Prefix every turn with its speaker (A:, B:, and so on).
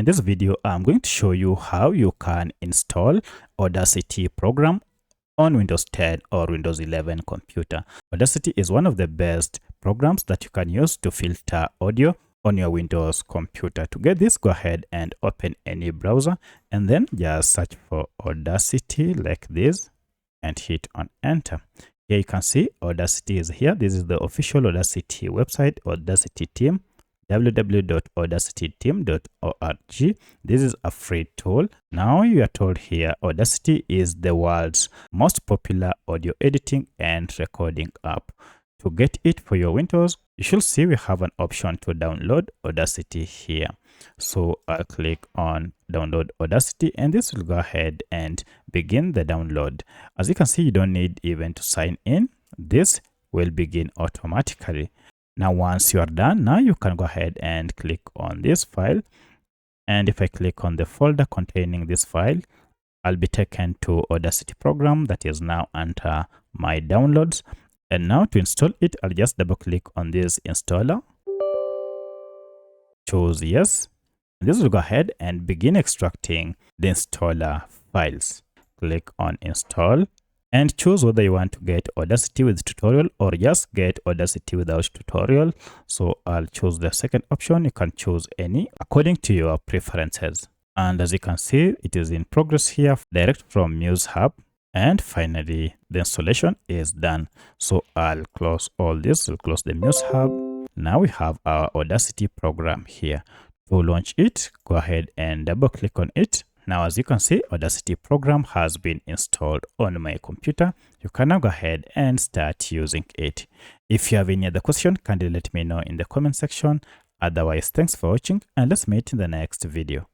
A: In this video, I'm going to show you how you can install Audacity program on Windows 10 or Windows 11 computer. Audacity is one of the best programs that you can use to filter audio on your Windows computer. To get this, go ahead and open any browser and then just search for Audacity like this and hit on enter. Here you can see Audacity is here. This is the official Audacity website, Audacity team, www.audacityteam.org. This is a free tool. Now you are told here Audacity is the world's most popular audio editing and recording app. To get it for your Windows, you should see we have an option to download Audacity here. So I'll click on download Audacity and this will go ahead and begin the download. As you can see, you don't need even to sign in. This will begin automatically. Now, once you are done, now you can go ahead and click on this file. And if I click on the folder containing this file, I'll be taken to Audacity program that is now under my downloads. And now to install it, I'll just double click on this installer. Choose yes. This will go ahead and begin extracting the installer files. Click on install and choose whether you want to get Audacity with tutorial or just get Audacity without tutorial. So I'll choose the second option. You can choose any according to your preferences. And as you can see, it is in progress here, direct from Muse Hub. And finally, the installation is done. So I'll close all this. I'll close the Muse Hub. Now we have our Audacity program here. To launch it, go ahead and double click on it. Now, as you can see, Audacity program has been installed on my computer. You can now go ahead and start using it. If you have any other question, kindly let me know in the comment section. Otherwise, thanks for watching and let's meet in the next video.